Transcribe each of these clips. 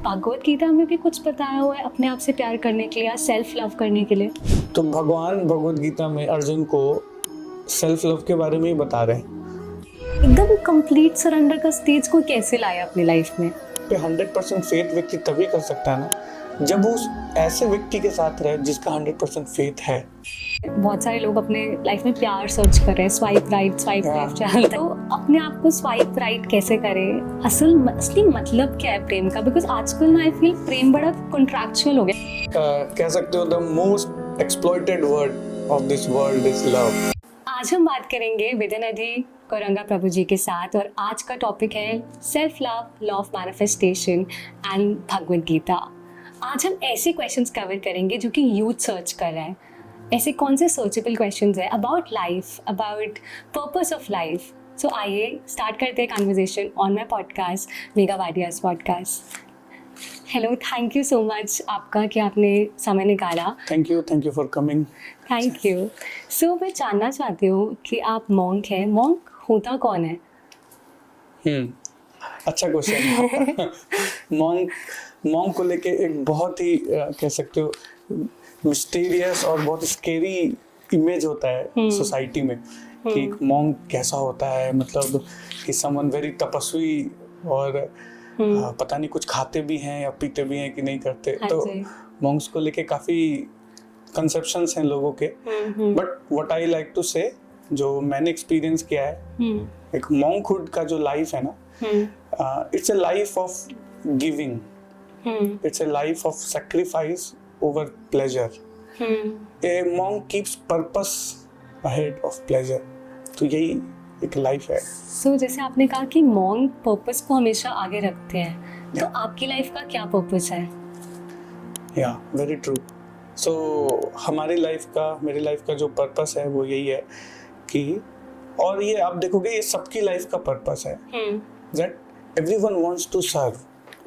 भगवत गीता में भी कुछ बताया हुआ है अपने आप से प्यार करने के लिए या सेल्फ लव करने के लिए? तो भगवान भगवत गीता में अर्जुन को सेल्फ लव के बारे में ही बता रहे हैं। एकदम कंप्लीट सरेंडर का स्टेज को कैसे लाया अपनी लाइफ में? पे 100% फेथ व्यक्ति तभी कर सकता है ना जब वो उस ऐसे व्यक्ति के साथ रहे जिसका 100% फेथ है। बहुत सारे लोग अपने लाइफ में प्यार सर्च कर रहे हैं, स्वाइप राइट स्वाइप लेफ्ट चलता है, तो अपने आप को स्वाइप राइट कैसे करें? असली मतलब क्या है प्रेम का? बिकॉज आजकल ना आई फील प्रेम बड़ा कॉन्ट्रैक्चुअल हो गया। कह सकते हो the most exploited word of this world is love. आज हम बात करेंगे विद्यानिधि कोरंगा प्रभु जी के साथ और आज का टॉपिक है self love, law of manifestation and Bhagavad Gita. आज हम ऐसे क्वेश्चंस कवर करेंगे जो कि यूथ सर्च कर रहे हैं। ऐसे कौन से सर्चेबल क्वेश्चंस हैं about life, about purpose of life. So आइए स्टार्ट करते हैं conversation on my podcast, Megha Wadia's podcast. Hello, thank you so much आपका कि आपने समय निकाला। Thank you for coming. Thank you. So मैं जानना चाहती हूँ कि आप मॉन्क हैं। मॉन्क होता कौन है? अच्छा क्वेश्चन। मॉन्क को लेके एक बहुत ही कह सकते हो मिस्टीरियस और बहुत स्केरी इमेज होता है सोसाइटी में कि एक मॉन्क कैसा होता है, मतलब कि समवन वेरी तपस्वी और पता नहीं कुछ खाते भी हैं या पीते भी हैं कि नहीं करते। तो मॉन्क्स को लेके काफी कंसेप्शंस हैं लोगों के, but what I like to say, जो मैंने एक्सपीरियंस किया है, एक मॉन्कहुड का जो लाइफ है ना, it's a life of giving, it's a life of sacrifice over pleasure. A monk keeps purpose ahead of pleasure. तो यही एक लाइफ है। सो जैसे आपने कहा कि मॉन्क पर्पस को हमेशा आगे रखते हैं, तो आपकी लाइफ का क्या पर्पस है? या वेरी ट्रू। सो हमारी लाइफ का, मेरी लाइफ का जो पर्पस है वो यही है कि, और ये आप देखोगे ये सबकी लाइफ का पर्पस है, that everyone wants to serve.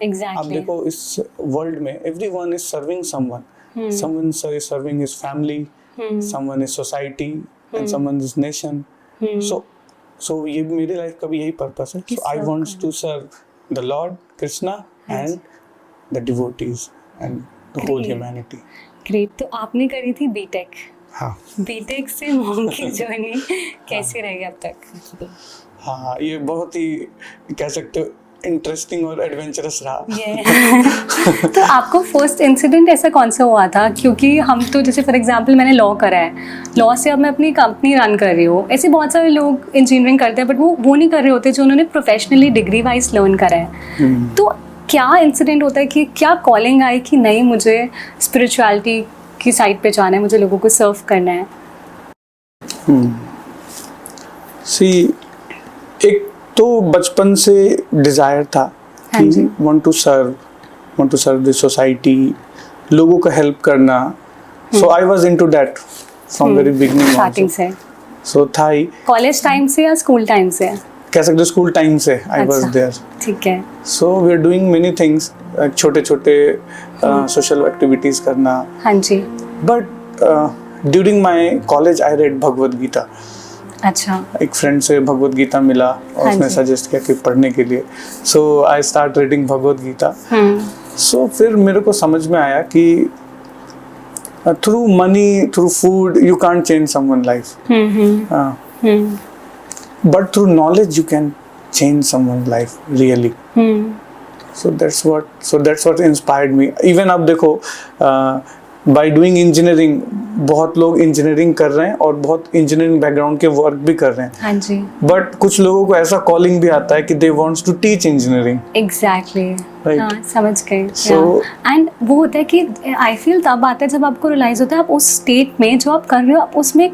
Exactly. आप देखो इस वर्ल्ड में everyone is serving someone, someone is serving his family, someone is society and someone is nation. So ये मेरी लाइफ का भी यही पर्पस है। So I wants to serve the lord Krishna and the devotees and the whole humanity. Great. तो आपने करी थी बीटेक। हाँ। बीटेक से मॉन्क की जर्नी कैसी रही अब तक? हाँ, ये बहुत ही कह सकते हो इंटरेस्टिंग और एडवेंचरस रहा। तो आपको फर्स्ट इंसिडेंट ऐसा कौन सा हुआ था? क्योंकि हम तो जैसे फॉर एग्जांपल मैंने लॉ करा है, लॉ से अब मैं अपनी कंपनी रन कर रही हूँ। ऐसे बहुत सारे लोग इंजीनियरिंग करते हैं बट वो नहीं कर रहे होते जो उन्होंने प्रोफेशनली डिग्री वाइज लर्न करा है। तो क्या इंसिडेंट होता है कि क्या कॉलिंग आई कि नहीं मुझे स्पिरिचुअलिटी की साइड पे जाना है, मुझे लोगों को सर्व करना है? एक तो बचपन से डिजायर था कि want to serve the society, लोगों को हेल्प करना। So I was into that from very beginning, starting से। सो था ही कॉलेज टाइम से या स्कूल टाइम से? कह सकते हो स्कूल टाइम से आई वाज देयर। ठीक है। So we are doing many things, छोटे छोटे सोशल एक्टिविटीज करना। हाँ जी। But during my college I read Bhagavad Gita. अच्छा। एक फ्रेंड से भगवद गीता मिला और उसने सजेस्ट किया कि पढ़ने के लिए। So I start reading Bhagavad Gita. So फिर मेरे को समझ में आया कि through money, through food you can't change someone life, but through knowledge you can change someone life really. So that's what inspired me. Even आप देखो बाय डूइंग इंजीनियरिंग, बहुत लोग इंजीनियरिंग कर रहे हैं और बहुत इंजीनियरिंग बैकग्राउंड के वर्क भी कर रहे हैं। हाँ जी। बट कुछ लोगों को ऐसा कॉलिंग भी आता है कि they wants to teach engineering. Exactly. Right. हाँ, समझ गए। So, एंड वो होता है कि आई फील तब आता है जब आपको रियलाइज होता है आप उस स्टेट में जो आप कर रहे हो आप उसमें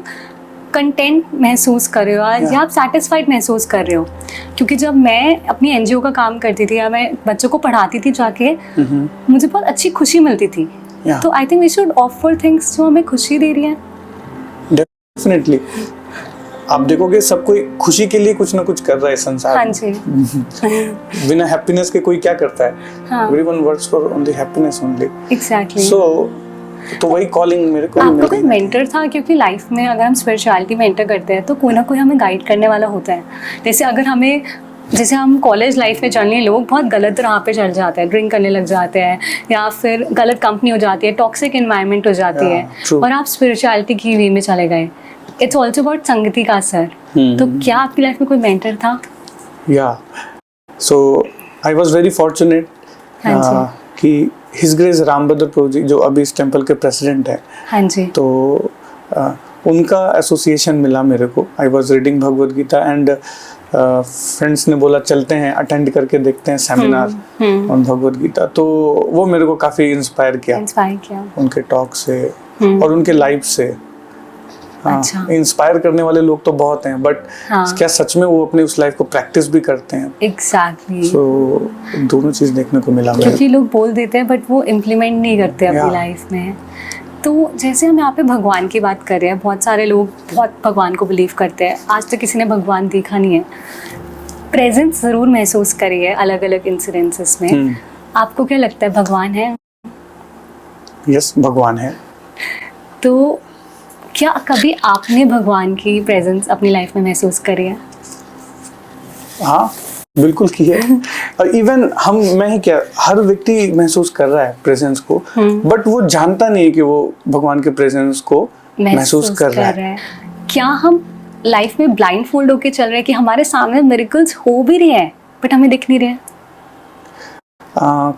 कंटेंट महसूस कर रहे हो या आप सेटिस्फाइड महसूस कर रहे हो। क्योंकि जब मैं अपनी एनजीओ का काम करती थी या मैं बच्चों को पढ़ाती थी जाके, मुझे बहुत अच्छी खुशी मिलती थी। तो I think we should offer things जो हमें खुशी दे रही है। डेफिनेटली। आप देखोगे सब कोई खुशी के लिए कुछ ना कुछ कर रहा है संसार। हाँ जी। बिना हैप्पीनेस के कोई क्या करता है? हाँ। Everyone works for only happiness only. Exactly. So तो वही कॉलिंग मेरे को। आपका कोई मेंटर था? क्योंकि लाइफ में अगर हम स्पिरिचुअलिटी में एंटर करते हैं तो कोई ना कोई हमें गाइड करने वाला होता है। जैसे अगर हमें जैसे हम कॉलेज लाइफ में जनरली लोग बहुत गलत राह पे चढ़ जाते हैं, ड्रिंक करने लग जाते हैं या फिर गलत कंपनी हो जाती है, टॉक्सिक एनवायरनमेंट हो जाती है, true. और आप स्पिरिचुअलिटी की वे में चले गए. इट्स ऑल्सो अबाउट संगति का असर. तो क्या आपकी लाइफ में कोई मेंटर था? या सो आई वाज वेरी फॉर्चुनेट कि हिज ग्रेस रामभद्र प्रभु जी जो अभी इस टेम्पल के प्रेसिडेंट है, हाँ जी. तो उनका एसोसिएशन मिला मेरे को. I was reading Bhagavad Gita and friends ने बोला चलते हैं अटेंड करके देखते हैं सेमिनार ऑन भगवद गीता. तो वो मेरे को काफ़ी इंस्पायर किया उनके टॉक से और उनके लाइफ से. अच्छा. इंस्पायर करने वाले लोग तो बहुत हैं, बट क्या सच में वो अपने उस लाइफ को प्रैक्टिस भी करते हैं? एग्जैक्टली. सो दोनों चीज देखने को मिला. क्योंकि लोग बोल देते हैं बट वो इम्प्लीमेंट नहीं करते अपनी लाइफ में. तो जैसे हम यहाँ पे भगवान की बात कर रहे हैं, बहुत सारे लोग बहुत भगवान को बिलीव करते हैं. आज तक किसी ने भगवान देखा नहीं है, प्रेजेंस ज़रूर महसूस करी है अलग अलग इंसिडेंसेस में. आपको क्या लगता है, भगवान है? यस, भगवान है. तो क्या कभी आपने भगवान की प्रेजेंस अपनी लाइफ में महसूस करी है? हाँ, बिल्कुल की है. इवन मैं ही क्या, हर व्यक्ति महसूस कर रहा है प्रेजेंस को, बट वो जानता नहीं है कि वो भगवान के प्रेजेंस को महसूस कर रहा है. क्या हम लाइफ में ब्लाइंड फोल्ड होके चल रहे हैं कि हमारे सामने मिरेकल्स हो भी रहे हैं बट हमें दिख नहीं रहे?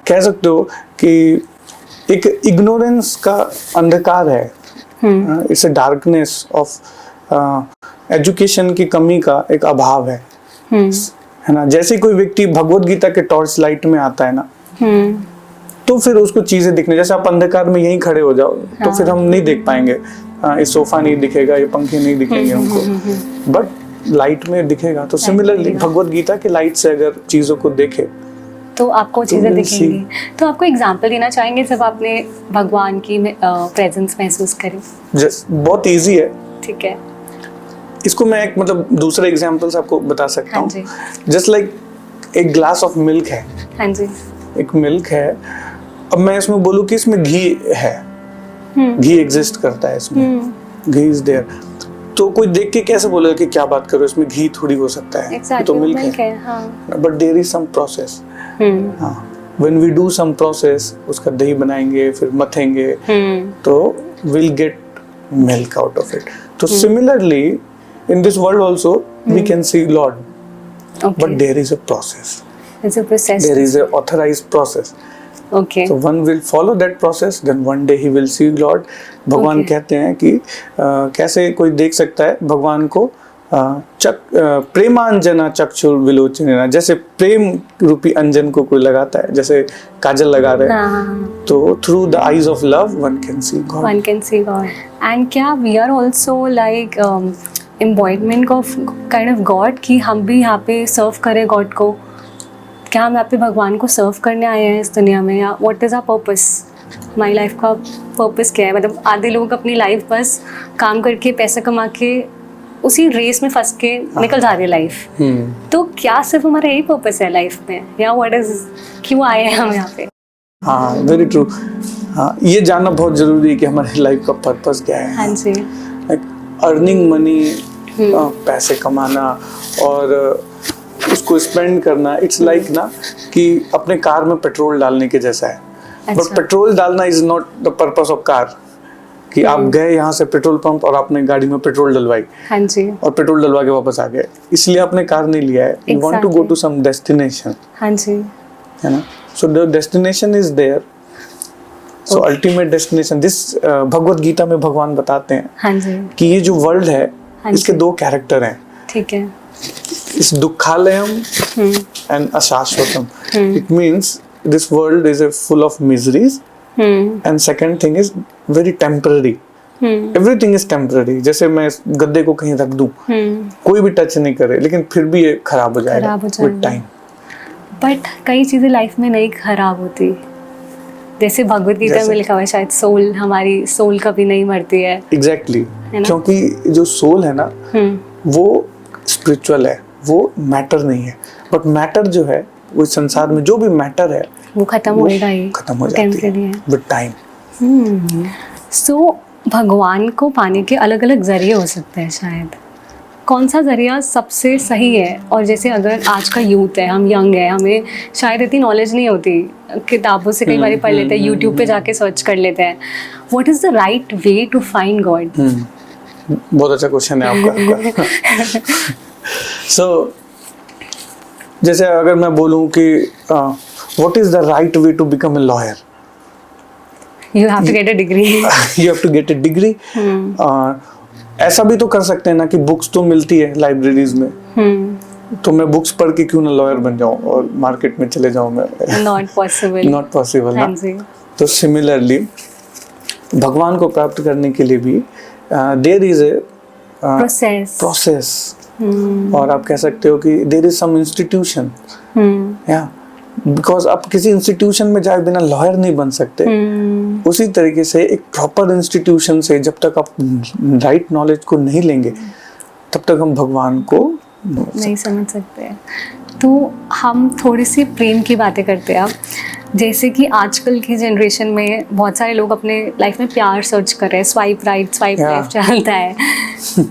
कह सकते हो कि एक इग्नोरेंस का अंधकार है. It's a darkness of education की कमी का एक अभाव है ना. जैसे कोई व्यक्ति भगवद गीता के टॉर्च लाइट में आता है ना, तो फिर उसको चीजें दिखने, जैसे आप अंधकार में यहीं खड़े हो जाओ तो फिर हम नहीं देख पाएंगे. ये सोफा नहीं दिखेगा, ये पंखे नहीं दिखेंगे हमको, बट लाइट में दिखेगा. तो सिमिलरली भगवद गीता के लाइट से अगर चीजों को देखे तो आपको चीज़ें दिखेंगी. तो आपको एग्जांपल देना चाहेंगे जब आपने भगवान की प्रेजेंस महसूस करी? बहुत इजी है. ठीक है. इसको मैं एक मतलब दूसरे एग्जांपल से आपको बता सकता हूँ. जस्ट लाइक एक ग्लास ऑफ मिल्क है. हाँ जी. एक मिल्क है. अब मैं इसमें बोलूँ कि इसमें घी है, घी एग्जिस्ट करता है इसमें, घी इज देयर, तो कोई देख के कैसे बोलेगा कि क्या बात करो, इसमें घी थोड़ी हो सकता है. exactly, तो मिल्क है. But there is some process. When we do some process, उसका दही बनाएंगे, फिर मथेंगे, तो will get milk out of it. तो similarly in this world also we can see lord, but there is a process. There is a authorized process. Okay. So one will follow that process, then one day he will see Lord. भगवान कहते हैं कि कैसे कोई देख सकता है भगवान को, प्रेमांजना चक्षुर विलोचनेना, जैसे प्रेम रूपी अंजन को कोई लगाता है, जैसे काजल लगा रहे हैं, तो through the eyes of love one can see God. One can see God. And क्या we are also like embodiment of kind of God, कि हम भी यहाँ पे सर्व करें गॉड को? क्या हम यहाँ पे भगवान को सर्व करने आए हैं इस दुनिया में, या व्हाट इज़ आवर पर्पस? हमारी लाइफ का पर्पस क्या है? मतलब आधे लोग अपनी लाइफ बस काम करके पैसा कमा के उसी रेस में फंस के निकल जा रहे हैं लाइफ. तो क्या सिर्फ हमारा यही पर्पस है लाइफ में, या व्हाट इज, क्यों आए हैं हम यहाँ पे? हाँ, वेरी ट्रू. हाँ, ये जानना बहुत जरूरी है कि हमारी लाइफ का पर्पस क्या है. हाँ जी. अर्निंग मनी, पैसे कमाना और उसको स्पेंड करना, इट्स लाइक ना कि अपने कार में पेट्रोल डालने के जैसा है. बट पेट्रोल डालना is not the purpose of car, कि आप गए यहाँ से पेट्रोल पंप और आपने गाड़ी में पेट्रोल डलवाई. हाँ जी. और पेट्रोल डलवा के वापस आ गए, इसलिए आपने कार नहीं लिया है. You want to go to some destination. हाँ जी. है ना. So the destination is there. So ultimate destination, this Bhagavad Gita में भगवान बताते हैं. हाँ जी. कि ये जो वर्ल्ड है, इसके दो कैरेक्टर हैं. ठीक है. इस दुखालयम एंड अशाश्वतम. It means this world is full of miseries, and second thing is very temporary. Everything is temporary. जैसे मैं गद्दे को कहीं रख दूं, कोई भी टच नहीं करे, लेकिन फिर भी ये खराब हो जाएगा with time. बट कई चीजें लाइफ में नहीं खराब होती. जैसे भगवद गीता में लिखा हुआ है शायद, सोल, हमारी सोल कभी नहीं मरती है. एग्जैक्टली. क्योंकि जो सोल है ना, वो स्पिरिचुअल है, वो मैटर नहीं है. बट मैटर जो है, वो संसार में जो भी मैटर है वो खत्म होएगा ही, खत्म हो जाती है विद टाइम. सो भगवान को पाने के अलग अलग जरिए हो सकते हैं शायद. कौन सा जरिया सबसे सही है? और जैसे अगर आज का यूथ है, हम यंग है, हमें शायद इतनी नॉलेज नहीं होती, किताबों से कई बार पढ़ लेते हैं, यूट्यूब पे जाके सर्च कर लेते हैं, what is the right way to find God? बहुत अच्छा क्वेश्चन है आपका। सो जैसे अगर मैं बोलूं कि what is the right way to become a lawyer, You have to get a degree. you have to get a degree. ऐसा भी तो कर सकते हैं ना कि बुक्स तो मिलती है लाइब्रेरीज में, तो मैं बुक्स पढ़ के क्यों ना लॉयर बन जाऊं और मार्केट में चले जाऊं मैं? Not possible. नॉट पॉसिबल हाँ ना। जी। तो सिमिलरली भगवान को प्राप्त करने के लिए भी देयर इज ए प्रोसेस, और आप कह सकते हो कि देयर इज सम इंस्टीट्यूशन, या बिकॉज आप किसी इंस्टीट्यूशन में जाए बिना लॉयर नहीं बन सकते। उसी तरीके से एक प्रॉपर इंस्टीट्यूशन से जब तक आप राइट नॉलेज को नहीं लेंगे तब तक हम भगवान को नहीं समझ सकते। तो हम थोड़ी सी प्रेम की बातें करते हैं अब। जैसे कि आजकल की जनरेशन में बहुत सारे लोग अपने लाइफ में प्यार सर्च कर रहे हैं, स्वाइप राइट स्वाइप लेफ्ट चलता है।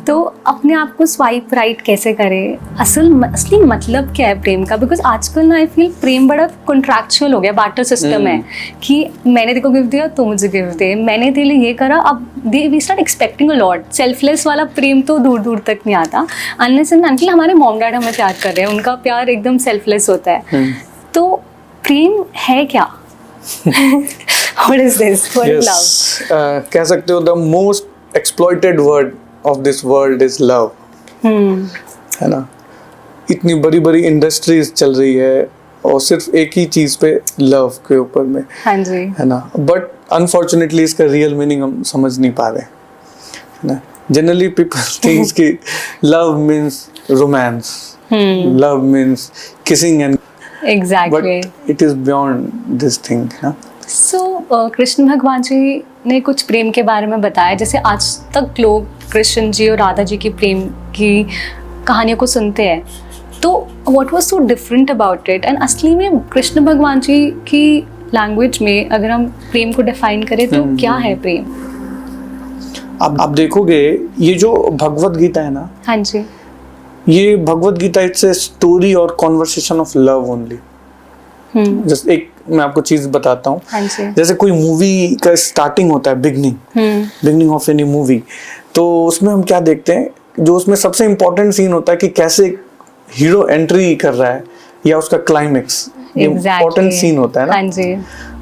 तो अपने आप को स्वाइप राइट कैसे करें? असली मतलब क्या है प्रेम का? बिकॉज आजकल ना आई फील प्रेम बड़ा कॉन्ट्रैक्चुअल हो गया, बार्टर सिस्टम है कि मैंने तेरे को गिफ्ट दिया, तू मुझे गिफ्ट दे, मैंने तेरे लिए ये करा, अब we start expecting a lot. Selfless वाला प्रेम तो दूर दूर तक नहीं आता, अनलेस एंड अनटिल हमारे मॉम डैड हमें प्यार कर रहे हैं, उनका प्यार एकदम सेल्फलेस होता है। तो प्रेम है क्या? What is this? What is love? कह सकते हो the most exploited word of this world is love. है ना? इतनी बड़ी बड़ी इंडस्ट्रीज चल रही है और सिर्फ एक ही चीज पे लव के ऊपर में, हाँ जी, है ना? बट अनफॉर्चुनेटली इसका रियल मीनिंग हम समझ नहीं पा रहे, है ना? जनरली पीपल थिंक्स कि love means romance, love means kissing and exactly, but it is beyond this thing. So Krishna भगवान जी ने कुछ प्रेम के बारे में बताया, जैसे आज तक लोग कृष्ण जी और राधा जी की प्रेम की कहानियों को सुनते हैं, तो what was so different about it? And असली में कृष्ण भगवान जी की लैंग्वेज में अगर हम प्रेम को डिफाइन करें तो क्या है प्रेम? आप देखोगे ये जो भगवत गीता है ना, हाँ जी, ये Bhagavad Gita it's a story और कॉन्वर्सेशन ऑफ लव ओनली। जैसे एक मैं आपको चीज बताता हूँ, हाँ जी, जैसे कोई मूवी का स्टार्टिंग होता है, बिगनिंग ऑफ एनी मूवी, तो उसमें हम क्या देखते हैं, जो उसमें सबसे इम्पोर्टेंट सीन होता है कि कैसे हीरो एंट्री कर रहा है या उसका क्लाइमेक्स, इम्पोर्टेंट सीन होता है ना। हाँ जी।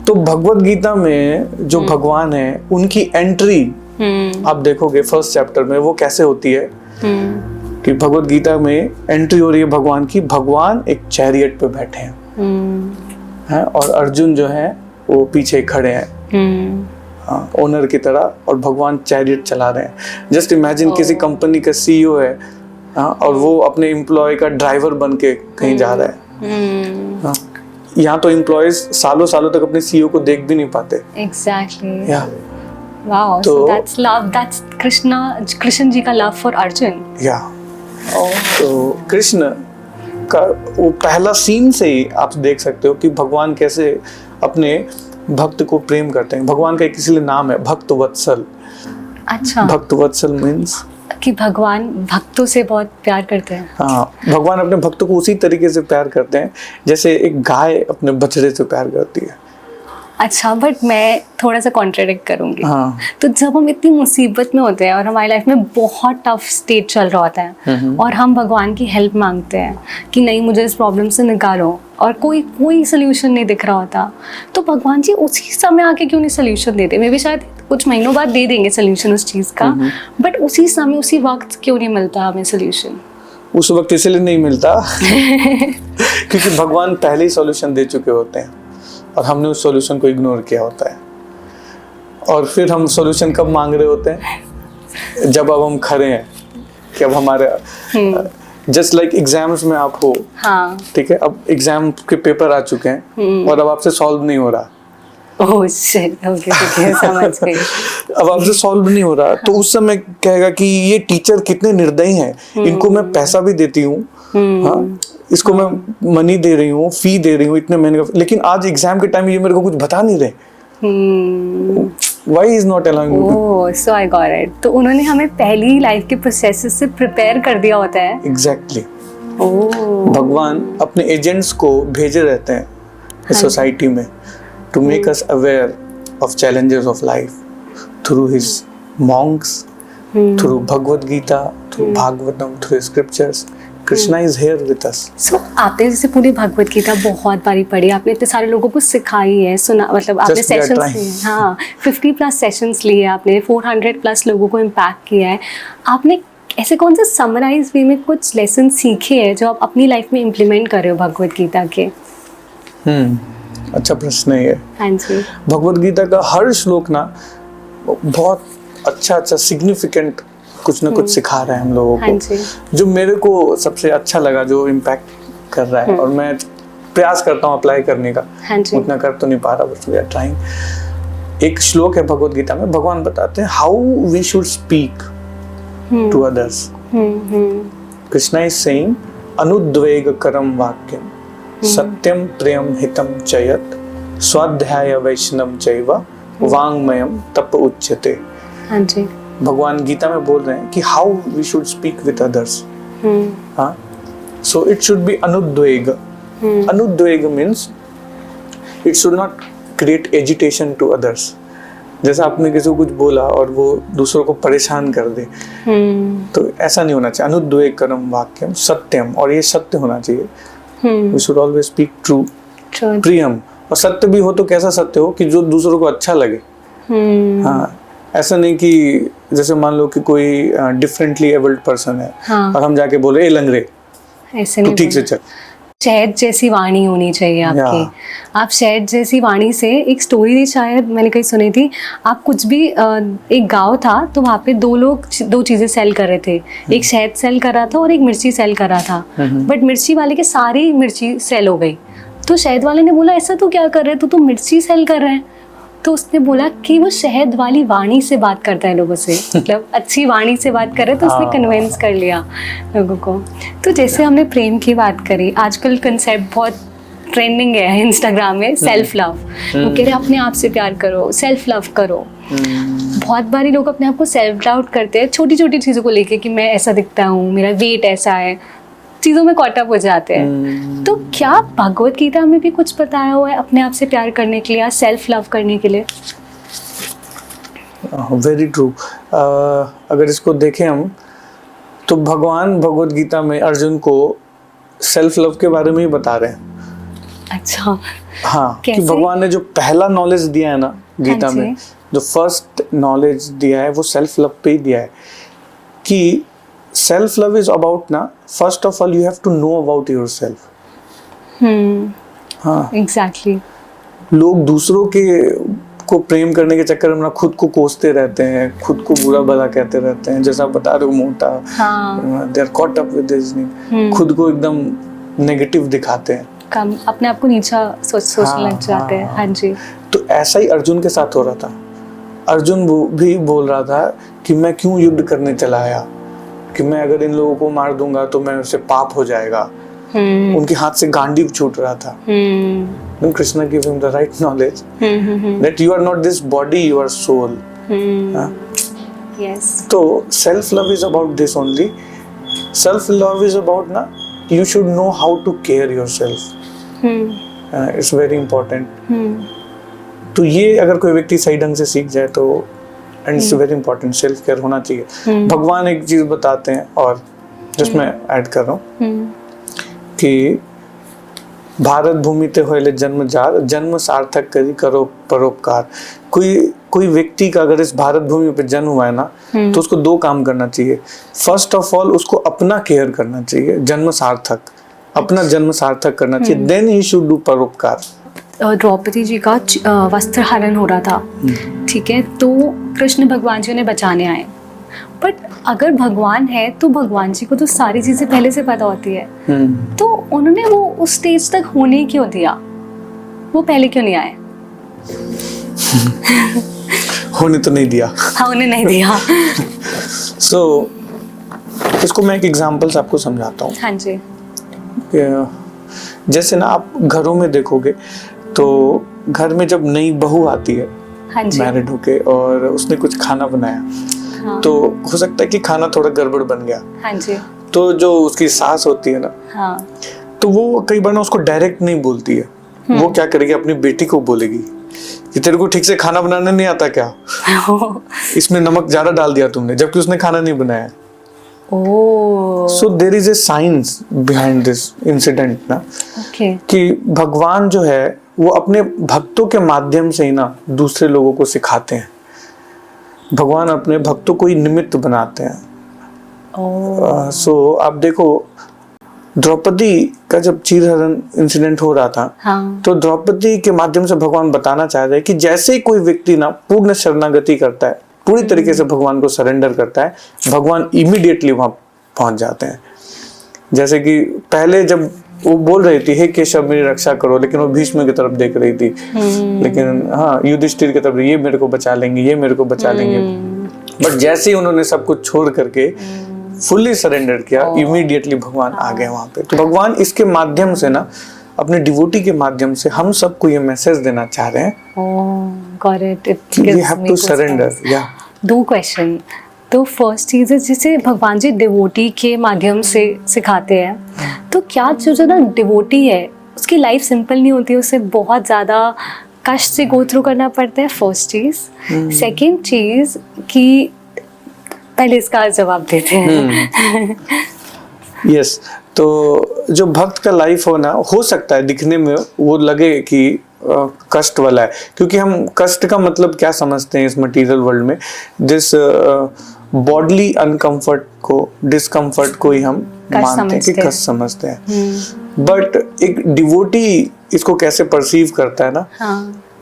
तो भगवत गीता में जो भगवान है उनकी एंट्री आप देखोगे फर्स्ट चैप्टर में वो कैसे होती है कि भगवत गीता में एंट्री हो रही है भगवान की, भगवान एक चैरियट पे बैठे हैं और अर्जुन जो है वो पीछे खड़े हैं ओनर की तरह, और भगवान चैरियट चला रहे हैं। जस्ट इमेजिन किसी कंपनी का सीईओ है और वो अपने एम्प्लॉय का ड्राइवर बन के कहीं जा रहा है। यहाँ तो एम्प्लॉयज सालों सालों तक अपने सीईओ को देख भी नहीं पाते। एग्जैक्टली, या wow, so that's love, that's Krishna ji का लव फॉर अर्जुन। या तो कृष्ण का वो पहला सीन से ही आप देख सकते हो कि भगवान कैसे अपने भक्त को प्रेम करते हैं। भगवान का एक इसलिए नाम है भक्त वत्सल। अच्छा, भक्त वत्सल मीन्स कि भगवान भक्तों से बहुत प्यार करते हैं। हाँ, भगवान अपने भक्तों को उसी तरीके से प्यार करते हैं जैसे एक गाय अपने बछड़े से प्यार करती है। अच्छा, बट मैं थोड़ा सा कॉन्ट्रडिक्ट करूंगी। हाँ। तो जब हम इतनी मुसीबत में होते हैं और हमारी लाइफ में बहुत टफ स्टेज चल रहा होता है और हम भगवान की हेल्प मांगते हैं कि नहीं मुझे इस प्रॉब्लम से निकालो, और कोई सोल्यूशन नहीं दिख रहा होता, तो भगवान जी उसी समय आके क्यों नहीं सोल्यूशन देते? मे भी शायद कुछ महीनों बाद दे देंगे सोल्यूशन उस चीज़ का, बट उसी समय उसी वक्त क्यों नहीं मिलता हमें सोल्यूशन? उस वक्त इसलिए नहीं मिलता क्योंकि भगवान पहले ही सॉल्यूशन दे चुके होते हैं और हमने उस सॉल्यूशन को इग्नोर किया होता है। और फिर हम सॉल्यूशन कब मांग रहे होते हैं? जब अब हम खड़े हैं कि अब हमारे जस्ट लाइक एग्जाम्स में आप हो, हाँ, ठीक है, अब एग्जाम के पेपर आ चुके हैं और अब आपसे सॉल्व नहीं हो रहा। ओह शिट, ओके ओके, समझ गई। अब आपसे सॉल्व नहीं हो रहा, तो उस समय कहेगा कि ये टीचर कितने निर्दयी हैं, इनको मैं पैसा भी देती हूँ, हाँ, इसको मैं मनी दे रही हूँ, फी दे रही हूँ इतने महीने का, लेकिन आज एग्जाम के टाइम ये मेरे को कुछ बता नहीं रहे। why he is not allowing you to? Oh so I got it. तो उन्होंने हमें पहली लाइफ के प्रोसेसेस से प्रिपेयर कर दिया होता है। Exactly. ओह भगवान अपने एजेंट्स को भेजे रहते हैं इस सोसाइटी में to make us aware of challenges of life through his monks, through Bhagavad Gita, through Bhagavatam, through scriptures. Krishna is here with us. So आपने जैसे पूरी भगवत गीता बहुत बारी पढ़ी, आपने इतने सारे लोगों को सिखाई है, सुना, मतलब आपने Just we are sessions trying. लिए, हाँ 50+ सेशंस लिए आपने, 400+ लोगों को इम्पैक्ट किया है आपने। ऐसे कौन से समराइज वे में कुछ लेसन सीखे हैं जो आप अपनी लाइफ में इम्प्लीमेंट कर रहे हो भगवत गीता के? अच्छा प्रश्न है ये। हाँ जी। भगवद गीता का हर श्लोक ना बहुत अच्छा सिग्निफिकेंट कुछ ना कुछ सिखा रहा है हम लोगों हाँ को। जी। जो मेरे को सबसे अच्छा लगा, जो इम्पैक्ट कर रहा है, और मैं प्रयास करता हूँ अप्लाई करने का, हाँ जी। उतना कर तो नहीं पा रहा, बट वी आर ट्राइंग। एक श्लोक है भगवद गीता में, भगवान बताते हैं how we should speak to others. Krishna is saying अनुद्वेग करम वाक्यम सत्यम प्रियम हितम चयत स्वाध्याय वैष्णव चैव वांग्मयम तप उच्यते। हाँ जी। भगवान गीता में बोल रहे हैं कि how we should speak with others. हाँ, सो इट शुड बी अनुद्वेग। अनुद्वेग means it should not create agitation to others. जैसा आपने किसी को कुछ बोला और वो दूसरों को परेशान कर दे, तो ऐसा नहीं होना चाहिए। अनुद्वेग करम वाक्यम सत्यम, और ये सत्य होना चाहिए। We should always speak true. प्रियम, और सत्य भी हो तो कैसा सत्य हो कि जो दूसरों को अच्छा लगे। हाँ, ऐसा नहीं कि जैसे मान लो कि कोई डिफरेंटली एबल्ड पर्सन है, हाँ। और हम जाके बोल रहे लंगरे ऐसे तो नहीं ठीक से चल। शहद जैसी वाणी होनी चाहिए आपकी। आप शहद जैसी वाणी से, एक स्टोरी थी शायद मैंने कहीं सुनी थी, आप कुछ भी एक गांव था तो वहाँ पे दो लोग दो चीज़ें सेल कर रहे थे। एक शहद सेल कर रहा था और एक मिर्ची सेल कर रहा था। बट मिर्ची वाले के सारी मिर्ची सेल हो गई। तो शहद वाले ने बोला ऐसा तो क्या कर रहे, तो मिर्ची सेल कर रहे हैं। तो उसने बोला कि वो शहद वाली वाणी से बात करता है लोगों से, मतलब अच्छी वाणी से बात कर रहे, तो उसने कन्विंस कर लिया लोगों को। तो जैसे हमने प्रेम की बात करी, आजकल कंसेप्ट बहुत ट्रेंडिंग है इंस्टाग्राम में, सेल्फ लव। वो कह रहे अपने आप से प्यार करो, सेल्फ लव करो। बहुत बारी लोग अपने आप को सेल्फ डाउट करते हैं छोटी छोटी चीज़ों को लेके, कि मैं ऐसा दिखता हूँ, मेरा वेट ऐसा है, चीज़ों में कॉट अप हो जाते हैं। तो क्या भगवत गीता में भी कुछ बताया हुआ है अपने आप से प्यार करने के लिए या सेल्फ लव करने के लिए? Very true. अगर इसको देखें हम, तो भगवान भगवत गीता में अर्जुन को सेल्फ लव के बारे में ही बता रहे हैं। अच्छा, हाँ, कि कैसे? भगवान ने जो पहला नॉलेज दिया है ना गीता हाँ में, जो फर्स्ट नॉलेज दिया है वो सेल्फ लव पे ही दिया है। कि सेल्फ लव इज अबाउट ना, first of all you have to know about yourself. हाँ, एग्जैक्टली। लोग दूसरों के को प्रेम करने के चक्कर में ना खुद को कोसते रहते हैं, खुद को बुरा भला कहते रहते हैं। जैसा आप बता रहे हो, मोटा, they are caught up with this, खुद को एकदम नेगेटिव दिखाते हैं, कम अपने आप को नीचा सोचने लग जाते हैं। हाँ जी। तो ऐसा ही अर्जुन के साथ हो रहा था। अर्जुन भी बोल रहा था कि मैं क्यों युद्ध करने चला आया, कि मैं अगर इन लोगों को मार दूंगा तो मैं उससे पाप हो जाएगा। उनके हाथ से गांडीव छूट रहा था। Then Krishna gave him the right knowledge that you are not this body, you are soul. Yes. So self love is about this only. Self love is about na, you should know how to care yourself. It's very important. तो ये अगर कोई व्यक्ति सही ढंग से सीख जाए तो, and it's very important, self care होना चाहिए। भगवान एक चीज बताते हैं, और जिसमें ऐड कर रहा हूँ कि भारत भूमि ते होले जन्म जार, जन्म सार्थक करी करो परोपकार। कोई व्यक्ति का अगर इस भारत भूमि पे जन्म हुआ है ना, तो उसको दो काम करना चाहिए। फर्स्ट ऑफ ऑल उसको अपना केयर करना चाहिए, जन्म सार्थक, अपना जन्म सार्थक करना चाहिए। देन ही शुड डू परोपकार। द्रौपदी जी का वस्त्र हरण हो रहा था, ठीक है, तो कृष्ण भगवान जी उन्हें बचाने आए। बट अगर भगवान है तो भगवान जी को तो सारी चीजें पहले से पता होती है, तो उन्होंने वो उस स्टेज तक होने क्यों दिया? वो पहले क्यों नहीं आए? होने तो नहीं दिया। हाँ, उन्हें नहीं दिया। सो इसको मैं एक एग्जांपल से आपको समझाता हूँ। हाँ जी। जैसे ना आप घरों में देखोगे तो घर में जब नई बहू आती है हाँ जी। मैरिड होके, और उसने कुछ खाना बनाया, हाँ। तो हो सकता है कि खाना थोड़ा गड़बड़ बन गया, हाँ जी। तो जो उसकी सास होती है ना, हाँ। तो वो कई बार ना उसको डायरेक्ट नहीं बोलती है, वो क्या करेगी, अपनी बेटी को बोलेगी कि तेरे को ठीक से खाना बनाना नहीं आता क्या, इसमें नमक ज्यादा डाल दिया तुमने, जबकि उसने खाना नहीं बनाया। So there is a science behind this incident ना, कि भगवान जो है वो अपने भक्तों के माध्यम से ही ना दूसरे लोगों को सिखाते हैं। भगवान अपने भक्तों को ही निमित्त बनाते हैं। सो आप देखो, द्रौपदी का जब चीरहरण इंसिडेंट हो रहा था, हाँ। तो द्रौपदी के माध्यम से भगवान बताना चाह रहे हैं कि जैसे ही कोई व्यक्ति ना पूर्ण शरणागति करता है, पूरी तरीके से भगवान को सरेंडर करता है, भगवान इमीडिएटली वहां पहुंच जाते हैं। जैसे कि पहले जब वो बोल रही थी हे केशव मेरी रक्षा करो, लेकिन वो भीष्म की तरफ देख रही थी, लेकिन हाँ युधिष्ठिर की तरफ ये मेरे को बचा लेंगे, ये मेरे को बचा लेंगे। बट जैसे ही उन्होंने सब कुछ छोड़ करके फुल्ली सरेंडर किया, इमीडिएटली भगवान आ गए वहां पे। तो भगवान इसके माध्यम से ना, अपने डिवोटी के माध्यम से हम सबको ये मैसेज देना चाह रहे हैं, you have to surrender। दो क्वेश्चन। तो फर्स्ट चीज है, जिसे भगवान जी डिवोटी के माध्यम से सिखाते हैं, तो क्या जो ना डिवोटी है उसकी लाइफ सिंपल नहीं होती, उसे बहुत ज़्यादा कष्ट से गो थ्रू करना पड़ता है, फर्स्ट चीज़। सेकेंड चीज़ कि पहले इसका जवाब देते हैं। यस तो जो भक्त का लाइफ हो सकता है दिखने में वो लगे कि कष्ट वाला है, क्योंकि हम कष्ट का मतलब क्या समझते हैं इस मटेरियल वर्ल्ड में, दिस बॉडली अनकंफर्ट को, डिस्कम्फर्ट को ही हम मानते हैं कि कष्ट समझते हैं। बट एक डिवोटी इसको कैसे परसीव करता है ना,